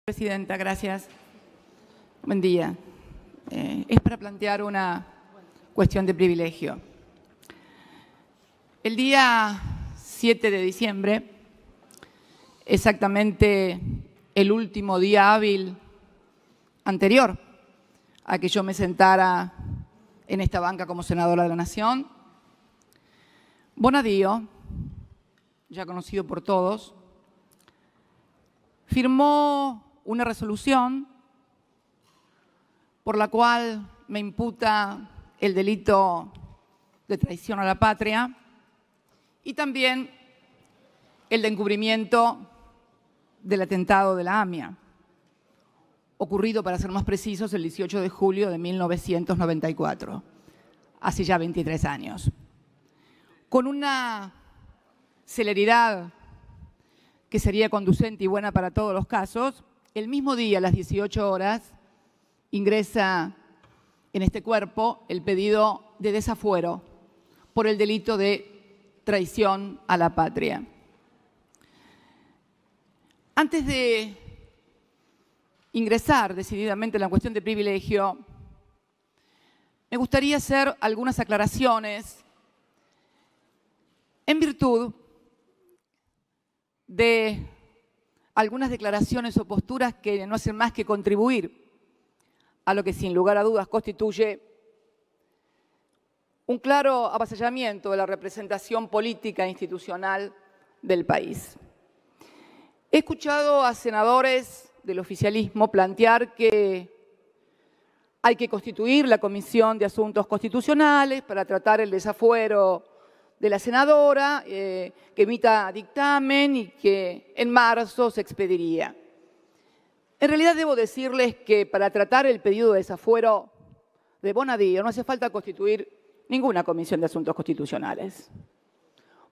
Presidenta, gracias. Buen día. Es para plantear una cuestión de privilegio. El día 7 de diciembre, exactamente el último día hábil anterior a que yo me sentara en esta banca como senadora de la Nación, Bonadío, ya conocido por todos, firmó una resolución por la cual me imputa el delito de traición a la patria y también el de encubrimiento del atentado de la AMIA, ocurrido, para ser más precisos, el 18 de julio de 1994, hace ya 23 años. Con una celeridad que sería conducente y buena para todos los casos, el mismo día, a las 18 horas, ingresa en este cuerpo el pedido de desafuero por el delito de traición a la patria. Antes de ingresar decididamente en la cuestión de privilegio, me gustaría hacer algunas aclaraciones en virtud de algunas declaraciones o posturas que no hacen más que contribuir a lo que sin lugar a dudas constituye un claro avasallamiento de la representación política e institucional del país. He escuchado a senadores del oficialismo plantear que hay que constituir la Comisión de Asuntos Constitucionales para tratar el desafuero de la senadora, que emita dictamen y que en marzo se expediría. En realidad debo decirles que para tratar el pedido de desafuero de Bonadío no hace falta constituir ninguna Comisión de Asuntos Constitucionales.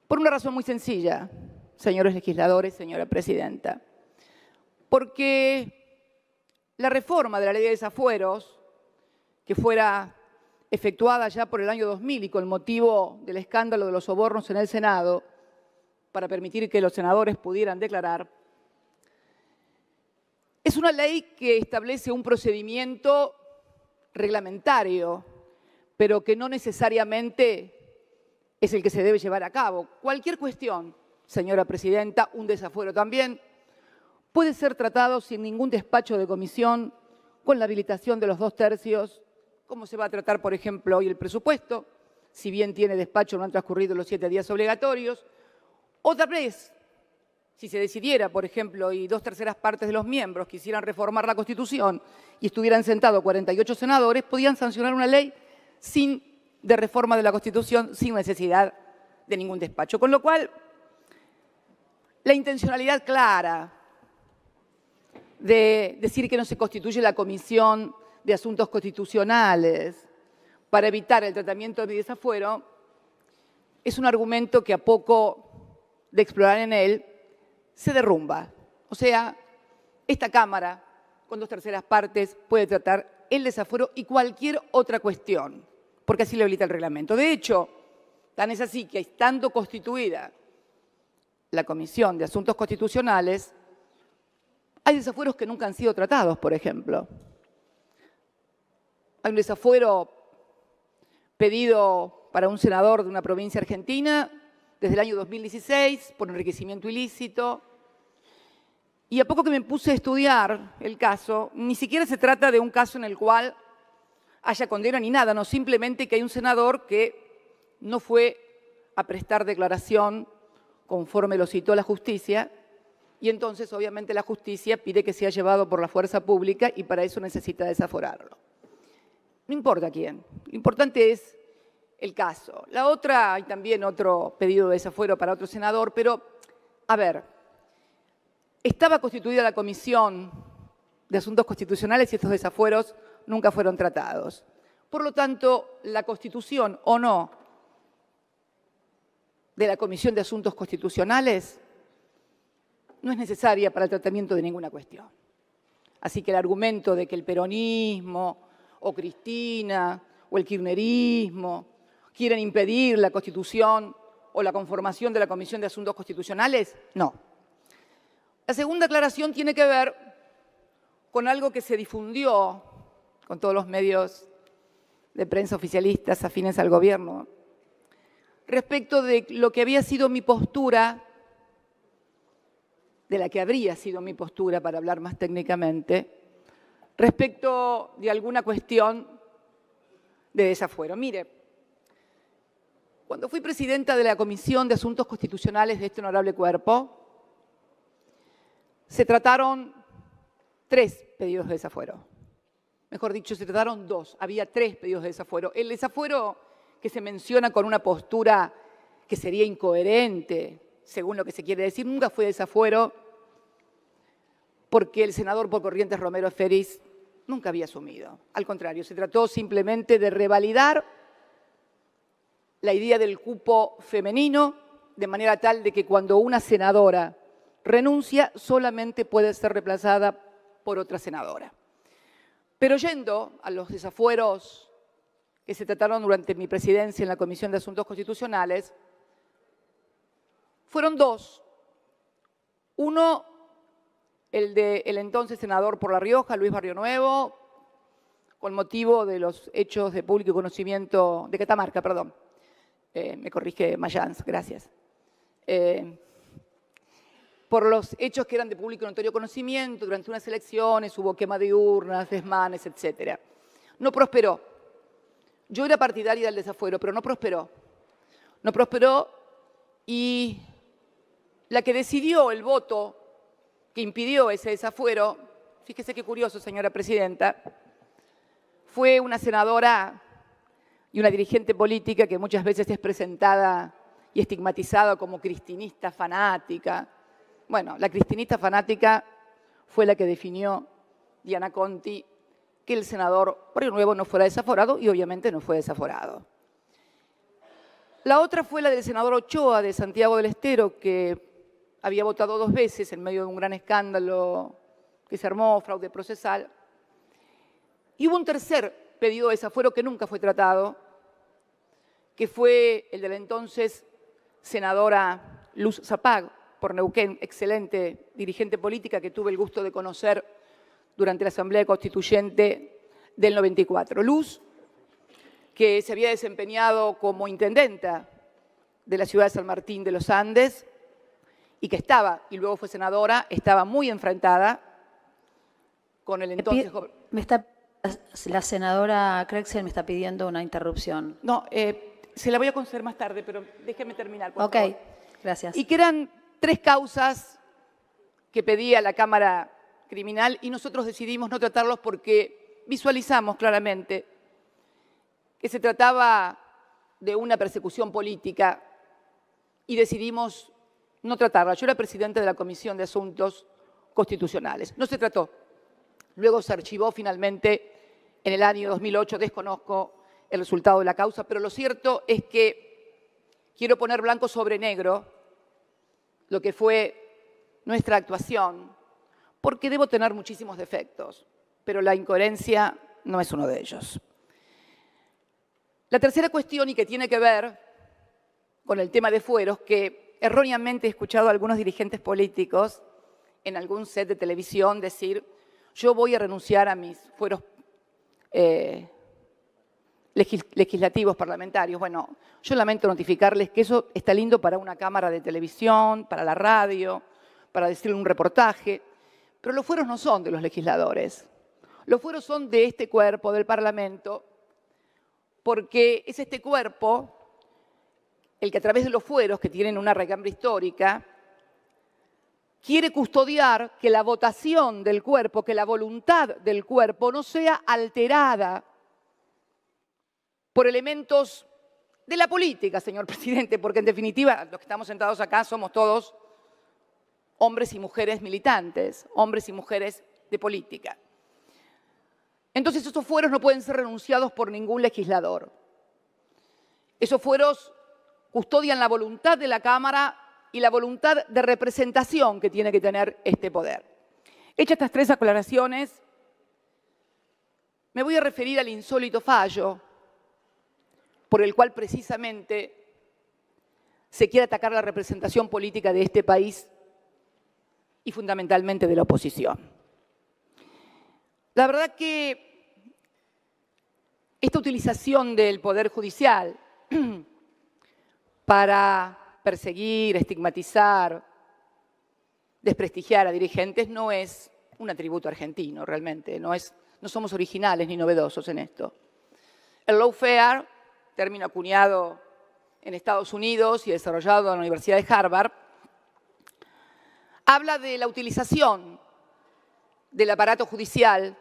Por una razón muy sencilla, señores legisladores, señora Presidenta. Porque la reforma de la Ley de Desafueros, que fuera efectuada ya por el año 2000 y con motivo del escándalo de los sobornos en el Senado, para permitir que los senadores pudieran declarar, es una ley que establece un procedimiento reglamentario, pero que no necesariamente es el que se debe llevar a cabo. Cualquier cuestión, señora Presidenta, un desafuero también, puede ser tratado sin ningún despacho de comisión, con la habilitación de los 2/3, como se va a tratar, por ejemplo, hoy el presupuesto, si bien tiene despacho, no han transcurrido los 7 días obligatorios. Otra vez, si se decidiera, por ejemplo, y 2/3 partes de los miembros quisieran reformar la Constitución y estuvieran sentados 48 senadores, podían sancionar una ley de reforma de la Constitución sin necesidad de ningún despacho. Con lo cual, la intencionalidad clara de decir que no se constituye la Comisión de Asuntos Constitucionales para evitar el tratamiento de mi desafuero es un argumento que a poco de explorar en él se derrumba. O sea, esta Cámara, con 2/3 partes, puede tratar el desafuero y cualquier otra cuestión, porque así lo habilita el reglamento. De hecho, tan es así que, estando constituida la Comisión de Asuntos Constitucionales, hay desafueros que nunca han sido tratados, por ejemplo. Hay un desafuero pedido para un senador de una provincia argentina desde el año 2016 por enriquecimiento ilícito. Y a poco que me puse a estudiar el caso, ni siquiera se trata de un caso en el cual haya condena ni nada, no, simplemente que hay un senador que no fue a prestar declaración conforme lo citó la justicia, y entonces obviamente la justicia pide que sea llevado por la fuerza pública y para eso necesita desaforarlo. No importa quién, lo importante es el caso. La otra, hay también otro pedido de desafuero para otro senador, pero, a ver, estaba constituida la Comisión de Asuntos Constitucionales y estos desafueros nunca fueron tratados. Por lo tanto, la constitución o no de la Comisión de Asuntos Constitucionales no es necesaria para el tratamiento de ninguna cuestión. Así que el argumento de que el peronismo o Cristina o el kirchnerismo quieren impedir la constitución o la conformación de la Comisión de Asuntos Constitucionales, no. La segunda aclaración tiene que ver con algo que se difundió con todos los medios de prensa oficialistas afines al gobierno, respecto de lo que había sido mi postura, de la que habría sido mi postura, para hablar más técnicamente, respecto de alguna cuestión de desafuero. Mire, cuando fui presidenta de la Comisión de Asuntos Constitucionales de este honorable cuerpo, se trataron 3 pedidos de desafuero. Mejor dicho, se trataron 2. Había 3 pedidos de desafuero. El desafuero que se menciona con una postura que sería incoherente, según lo que se quiere decir, nunca fue desafuero porque el senador por Corrientes Romero Feris nunca había asumido. Al contrario, se trató simplemente de revalidar la idea del cupo femenino, de manera tal de que cuando una senadora renuncia, solamente puede ser reemplazada por otra senadora. Pero yendo a los desafueros que se trataron durante mi presidencia en la Comisión de Asuntos Constitucionales, fueron 2. Uno, el del entonces senador por La Rioja, Luis Barrionuevo, con motivo de los hechos de público conocimiento, de Catamarca, perdón. Me corrige Mayans, gracias. Por los hechos que eran de público y notorio conocimiento, durante unas elecciones hubo quema de urnas, desmanes, etc. No prosperó. Yo era partidaria del desafuero, pero no prosperó. No prosperó y la que decidió el voto que impidió ese desafuero, fíjese qué curioso, señora presidenta, fue una senadora y una dirigente política que muchas veces es presentada y estigmatizada como cristinista fanática. Bueno, la cristinista fanática fue la que definió, Diana Conti, que el senador Barrionuevo no fuera desaforado y obviamente no fue desaforado. La otra fue la del senador Ochoa de Santiago del Estero, que había votado 2 veces en medio de un gran escándalo que se armó, fraude procesal. Y hubo un tercer pedido de desafuero que nunca fue tratado, que fue el de la entonces senadora Luz Zapag, por Neuquén, excelente dirigente política que tuve el gusto de conocer durante la Asamblea Constituyente del 94. Luz, que se había desempeñado como intendenta de la ciudad de San Martín de los Andes y que estaba, y luego fue senadora, estaba muy enfrentada con el entonces... La senadora Crexel me está pidiendo una interrupción. No, se la voy a conceder más tarde, pero déjeme terminar, por favor. Ok, gracias. Y que eran 3 causas que pedía la Cámara Criminal y nosotros decidimos no tratarlos porque visualizamos claramente que se trataba de una persecución política y decidimos no tratarla. Yo era presidente de la Comisión de Asuntos Constitucionales. No se trató. Luego se archivó finalmente en el año 2008, desconozco el resultado de la causa, pero lo cierto es que quiero poner blanco sobre negro lo que fue nuestra actuación, porque debo tener muchísimos defectos, pero la incoherencia no es uno de ellos. La tercera cuestión, y que tiene que ver con el tema de fueros, que erróneamente he escuchado a algunos dirigentes políticos en algún set de televisión decir: yo voy a renunciar a mis fueros legislativos, parlamentarios. Bueno, yo lamento notificarles que eso está lindo para una cámara de televisión, para la radio, para decir un reportaje, pero los fueros no son de los legisladores. Los fueros son de este cuerpo, del Parlamento, porque es este cuerpo el que a través de los fueros, que tienen una regambre histórica, quiere custodiar que la votación del cuerpo, que la voluntad del cuerpo no sea alterada por elementos de la política, señor presidente, porque en definitiva los que estamos sentados acá somos todos hombres y mujeres militantes, hombres y mujeres de política. Entonces esos fueros no pueden ser renunciados por ningún legislador. Esos fueros custodian la voluntad de la Cámara y la voluntad de representación que tiene que tener este poder. Hechas estas 3 aclaraciones, me voy a referir al insólito fallo por el cual precisamente se quiere atacar la representación política de este país y fundamentalmente de la oposición. La verdad que esta utilización del Poder Judicial para perseguir, estigmatizar, desprestigiar a dirigentes no es un atributo argentino realmente, no somos originales ni novedosos en esto. El lawfare, término acuñado en Estados Unidos y desarrollado en la Universidad de Harvard, habla de la utilización del aparato judicial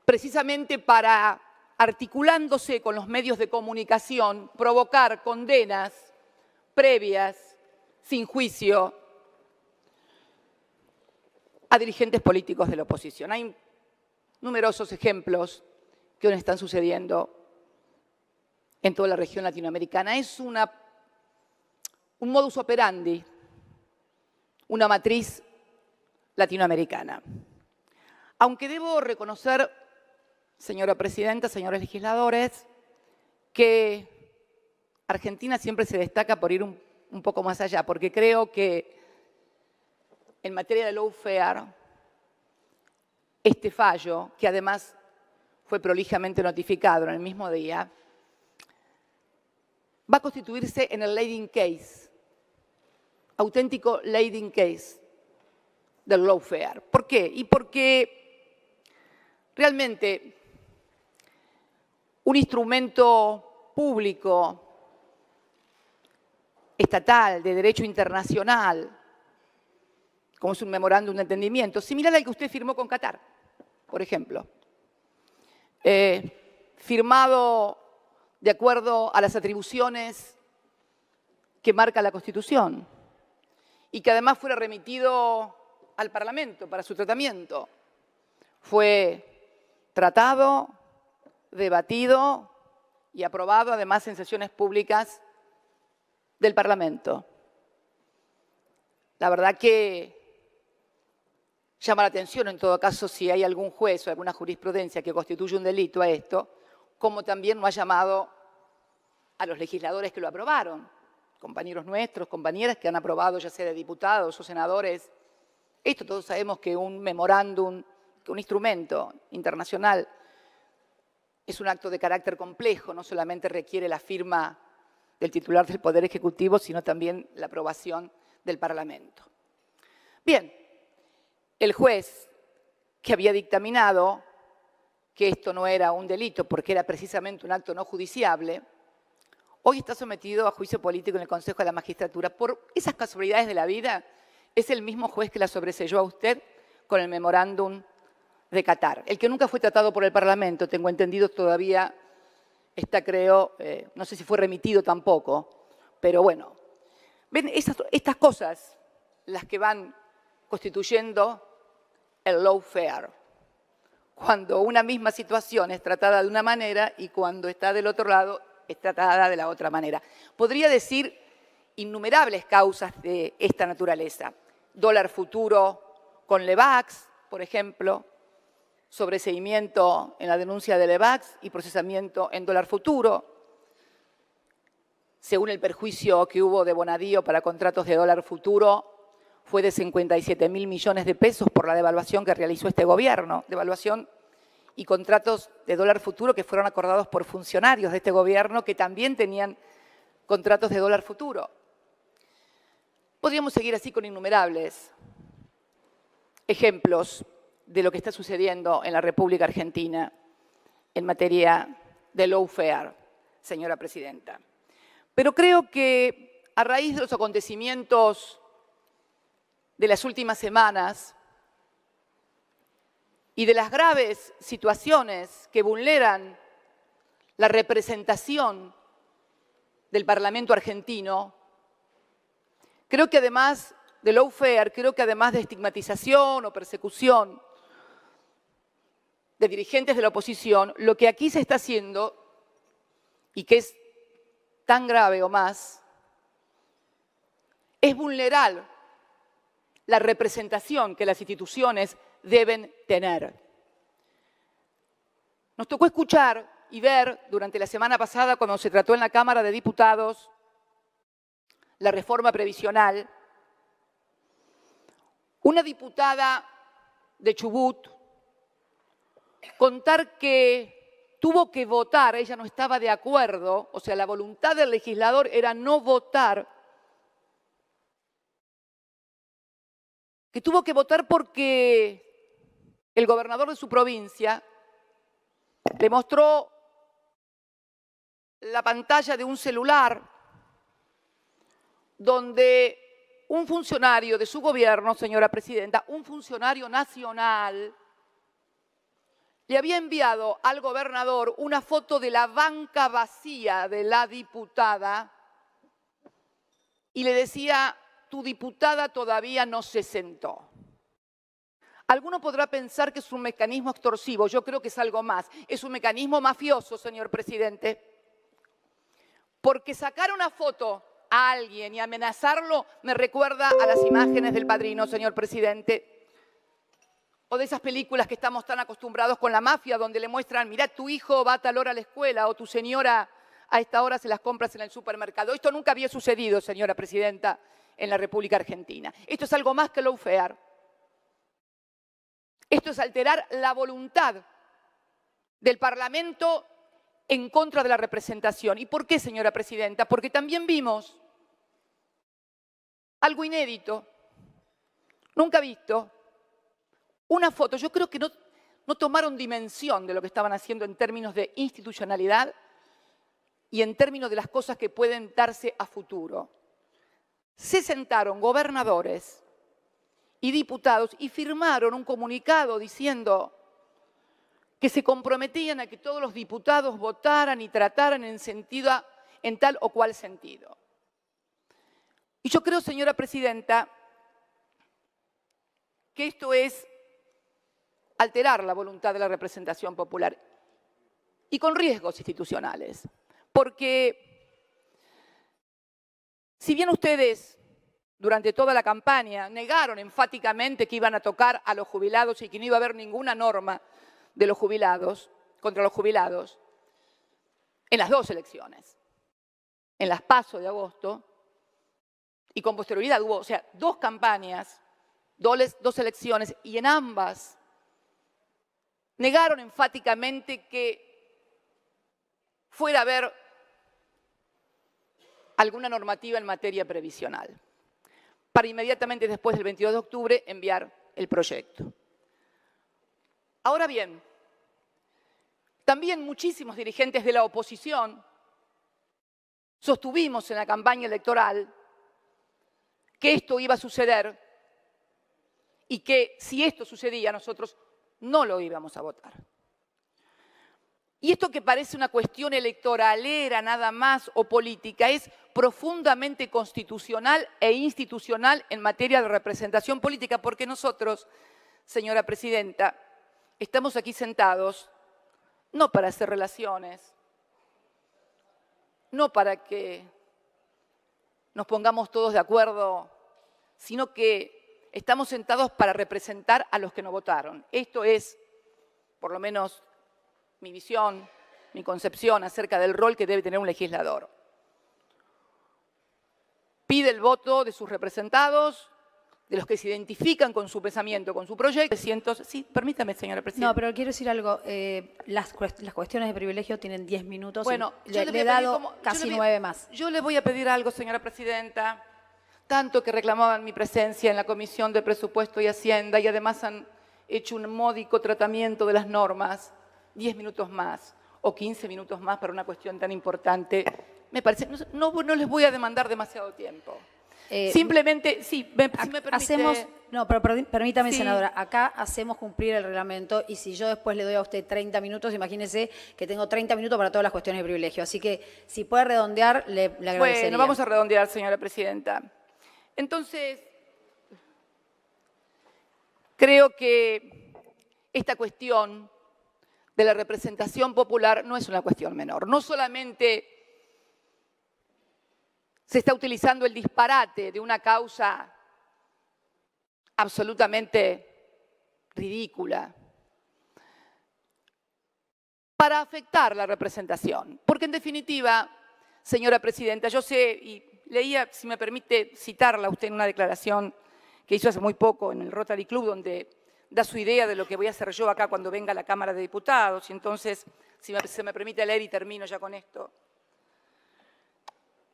precisamente para, articulándose con los medios de comunicación, provocar condenas previas, sin juicio, a dirigentes políticos de la oposición. Hay numerosos ejemplos que hoy están sucediendo en toda la región latinoamericana. Es un modus operandi, una matriz latinoamericana. Aunque debo reconocer, señora presidenta, señores legisladores, que Argentina siempre se destaca por ir un poco más allá, porque creo que en materia de lawfare, este fallo, que además fue prolijamente notificado en el mismo día, va a constituirse en el leading case, auténtico leading case del lawfare. ¿Por qué? Y porque realmente un instrumento público, estatal, de derecho internacional, como es un memorándum de entendimiento, similar al que usted firmó con Qatar, por ejemplo, firmado de acuerdo a las atribuciones que marca la Constitución y que además fuera remitido al Parlamento para su tratamiento. Fue tratado, debatido y aprobado además en sesiones públicas del Parlamento. La verdad que llama la atención, en todo caso, si hay algún juez o alguna jurisprudencia que constituye un delito a esto, como también no ha llamado a los legisladores que lo aprobaron, compañeros nuestros, compañeras que han aprobado, ya sea de diputados o senadores. Esto todos sabemos que un memorándum, que un instrumento internacional es un acto de carácter complejo, no solamente requiere la firma del titular del Poder Ejecutivo, sino también la aprobación del Parlamento. Bien, el juez que había dictaminado que esto no era un delito porque era precisamente un acto no judiciable, hoy está sometido a juicio político en el Consejo de la Magistratura. Por esas casualidades de la vida, es el mismo juez que la sobreseyó a usted con el memorándum de Qatar. El que nunca fue tratado por el Parlamento, tengo entendido, todavía está, creo, no sé si fue remitido tampoco, pero bueno. Ven, estas cosas las que van constituyendo el lawfare, cuando una misma situación es tratada de una manera y cuando está del otro lado es tratada de la otra manera. Podría decir innumerables causas de esta naturaleza. Dólar futuro con Levax, por ejemplo, sobreseimiento en la denuncia de Levax y procesamiento en dólar futuro. Según el perjuicio que hubo de Bonadío para contratos de dólar futuro, fue de 57.000 millones de pesos por la devaluación que realizó este gobierno, devaluación y contratos de dólar futuro que fueron acordados por funcionarios de este gobierno que también tenían contratos de dólar futuro. Podríamos seguir así con innumerables ejemplos de lo que está sucediendo en la República Argentina en materia de lawfare, señora presidenta. Pero creo que a raíz de los acontecimientos de las últimas semanas y de las graves situaciones que vulneran la representación del Parlamento argentino, creo que además de lawfare, creo que además de estigmatización o persecución de dirigentes de la oposición, lo que aquí se está haciendo, y que es tan grave o más, es vulnerar la representación que las instituciones deben tener. Nos tocó escuchar y ver durante la semana pasada, cuando se trató en la Cámara de Diputados la reforma previsional, una diputada de Chubut contar que tuvo que votar, ella no estaba de acuerdo, o sea, la voluntad del legislador era no votar, que tuvo que votar porque el gobernador de su provincia le mostró la pantalla de un celular donde un funcionario de su gobierno, señora presidenta, un funcionario nacional, le había enviado al gobernador una foto de la banca vacía de la diputada y le decía, tu diputada todavía no se sentó. Alguno podrá pensar que es un mecanismo extorsivo, yo creo que es algo más. Es un mecanismo mafioso, señor presidente, porque sacar una foto a alguien y amenazarlo me recuerda a las imágenes del Padrino, señor presidente, o de esas películas que estamos tan acostumbrados con la mafia, donde le muestran, mirá, tu hijo va a tal hora a la escuela o tu señora a esta hora se las compras en el supermercado. Esto nunca había sucedido, señora presidenta, en la República Argentina. Esto es algo más que lawfare. Esto es alterar la voluntad del Parlamento en contra de la representación. ¿Y por qué, señora presidenta? Porque también vimos algo inédito, nunca visto, una foto. Yo creo que no tomaron dimensión de lo que estaban haciendo en términos de institucionalidad y en términos de las cosas que pueden darse a futuro. Se sentaron gobernadores y diputados y firmaron un comunicado diciendo que se comprometían a que todos los diputados votaran y trataran en tal o cual sentido. Y yo creo, señora presidenta, que esto es alterar la voluntad de la representación popular y con riesgos institucionales. Porque si bien ustedes durante toda la campaña negaron enfáticamente que iban a tocar a los jubilados y que no iba a haber ninguna norma de los jubilados, contra los jubilados, en las dos elecciones, en las PASO de agosto, y con posterioridad hubo, o sea, dos campañas, dos elecciones, y en ambas negaron enfáticamente que fuera a haber alguna normativa en materia previsional, para inmediatamente después del 22 de octubre enviar el proyecto. Ahora bien, también muchísimos dirigentes de la oposición sostuvimos en la campaña electoral que esto iba a suceder y que si esto sucedía nosotros no lo íbamos a votar. Y esto que parece una cuestión electoralera nada más o política es profundamente constitucional e institucional en materia de representación política, porque nosotros, señora presidenta, estamos aquí sentados no para hacer relaciones, no para que nos pongamos todos de acuerdo, sino que estamos sentados para representar a los que no votaron. Esto es, por lo menos, mi visión, mi concepción acerca del rol que debe tener un legislador. Pide el voto de sus representados, de los que se identifican con su pensamiento, con su proyecto. Sí, permítame, señora presidenta. No, pero quiero decir algo. Las cuestiones de privilegio tienen 10 minutos. Bueno, le he dado casi 9 más. Yo le voy a pedir algo, señora presidenta. Tanto que reclamaban mi presencia en la Comisión de Presupuesto y Hacienda y además han hecho un módico tratamiento de las normas. 10 minutos más o 15 minutos más para una cuestión tan importante. Me parece, no les voy a demandar demasiado tiempo. Simplemente, sí, si me permite. No, pero permítame, Sí. senadora, acá hacemos cumplir el reglamento y si yo después le doy a usted 30 minutos, imagínese que tengo 30 minutos para todas las cuestiones de privilegio. Así que si puede redondear, le agradecería. Bueno, vamos a redondear, señora presidenta. Entonces, creo que esta cuestión de la representación popular no es una cuestión menor. No solamente se está utilizando el disparate de una causa absolutamente ridícula para afectar la representación. Porque en definitiva, señora presidenta, yo sé, y leía, si me permite citarla a usted en una declaración que hizo hace muy poco en el Rotary Club, donde da su idea de lo que voy a hacer yo acá cuando venga a la Cámara de Diputados. Y entonces, si se me permite leer y termino ya con esto.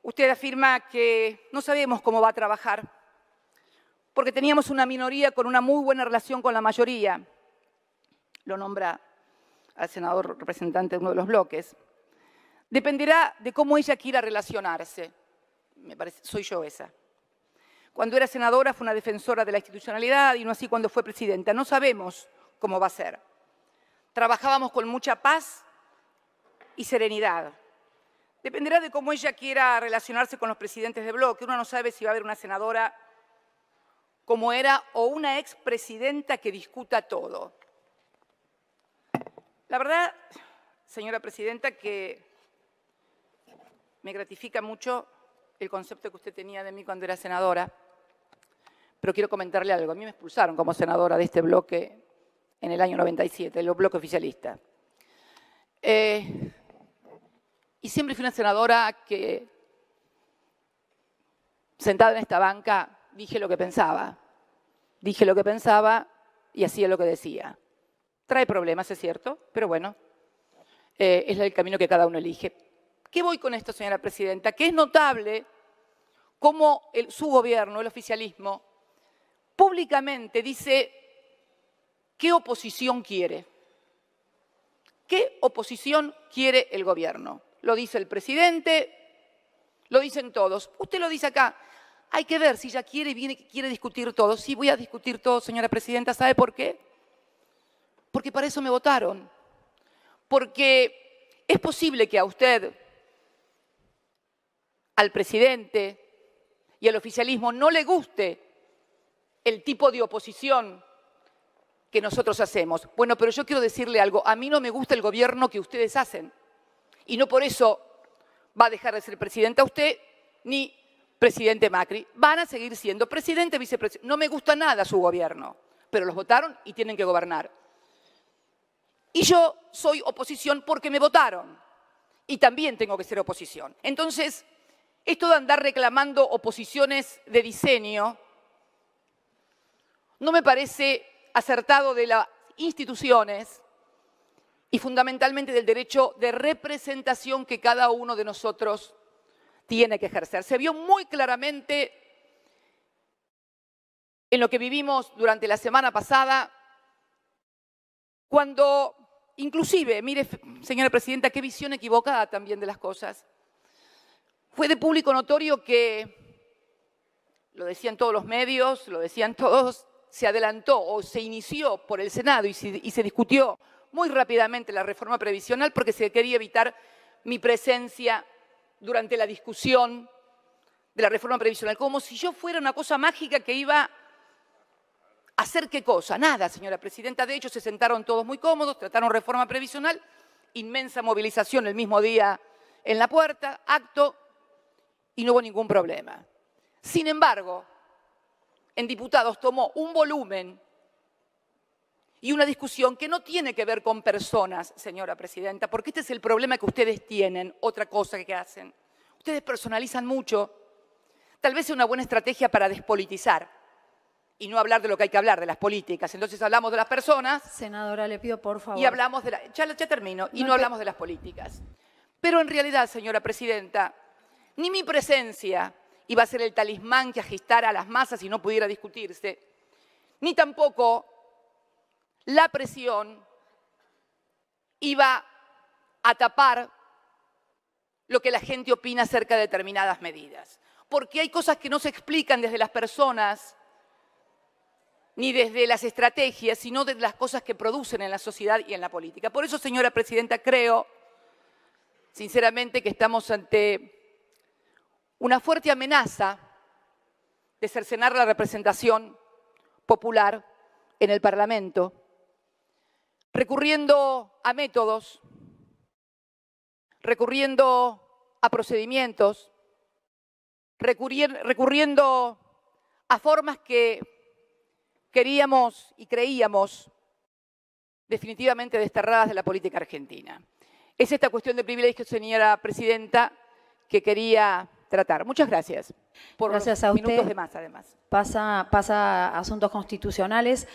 Usted afirma que no sabemos cómo va a trabajar, porque teníamos una minoría con una muy buena relación con la mayoría. Lo nombra al senador representante de uno de los bloques. Dependerá de cómo ella quiera relacionarse. Me parece, soy yo esa. Cuando era senadora fue una defensora de la institucionalidad y no así cuando fue presidenta. No sabemos cómo va a ser. Trabajábamos con mucha paz y serenidad. Dependerá de cómo ella quiera relacionarse con los presidentes de bloque. Uno no sabe si va a haber una senadora como era o una expresidenta que discuta todo. La verdad, señora presidenta, que me gratifica mucho el concepto que usted tenía de mí cuando era senadora, pero quiero comentarle algo. A mí me expulsaron como senadora de este bloque en el año 97, el bloque oficialista. Y siempre fui una senadora que, sentada en esta banca, dije lo que pensaba y hacía lo que decía. Trae problemas, es cierto, pero bueno, es el camino que cada uno elige. ¿Qué voy con esto, señora presidenta? Que es notable cómo su gobierno, el oficialismo, públicamente dice qué oposición quiere. ¿Qué oposición quiere el gobierno? Lo dice el presidente, lo dicen todos. Usted lo dice acá. Hay que ver si ella quiere discutir todo. Sí, voy a discutir todo, señora presidenta. ¿Sabe por qué? Porque para eso me votaron. Porque es posible que a usted, al presidente y al oficialismo no le guste el tipo de oposición que nosotros hacemos. Bueno, pero yo quiero decirle algo. A mí no me gusta el gobierno que ustedes hacen. Y no por eso va a dejar de ser presidenta usted ni presidente Macri. Van a seguir siendo presidente, vicepresidente. No me gusta nada su gobierno, pero los votaron y tienen que gobernar. Y yo soy oposición porque me votaron. Y también tengo que ser oposición. Entonces, esto de andar reclamando oposiciones de diseño no me parece acertado de las instituciones y fundamentalmente del derecho de representación que cada uno de nosotros tiene que ejercer. Se vio muy claramente en lo que vivimos durante la semana pasada, cuando inclusive, mire, señora presidenta, qué visión equivocada también de las cosas. Fue de público notorio que, lo decían todos los medios, lo decían todos, se adelantó o se inició por el Senado y se discutió muy rápidamente la reforma previsional porque se quería evitar mi presencia durante la discusión de la reforma previsional, como si yo fuera una cosa mágica que iba a hacer qué cosa. Nada, señora presidenta. De hecho, se sentaron todos muy cómodos, trataron reforma previsional, inmensa movilización el mismo día en la puerta, acto, y no hubo ningún problema. Sin embargo, en diputados tomó un volumen y una discusión que no tiene que ver con personas, señora presidenta, porque este es el problema que ustedes tienen, otra cosa que hacen. Ustedes personalizan mucho. Tal vez sea una buena estrategia para despolitizar y no hablar de lo que hay que hablar, de las políticas. Entonces hablamos de las personas. Senadora, le pido por favor. Y hablamos de la, ya termino, y no hablamos de las políticas. Pero en realidad, señora presidenta, ni mi presencia iba a ser el talismán que agitara a las masas y no pudiera discutirse, ni tampoco la presión iba a tapar lo que la gente opina acerca de determinadas medidas. Porque hay cosas que no se explican desde las personas ni desde las estrategias, sino desde las cosas que producen en la sociedad y en la política. Por eso, señora presidenta, creo, sinceramente, que estamos ante una fuerte amenaza de cercenar la representación popular en el Parlamento, recurriendo a métodos, recurriendo a procedimientos, recurriendo a formas que queríamos y creíamos definitivamente desterradas de la política argentina. Es esta cuestión de privilegios, señora presidenta, que quería tratar. Muchas gracias por gracias los a usted. Minutos de más, además. Pasa a asuntos constitucionales.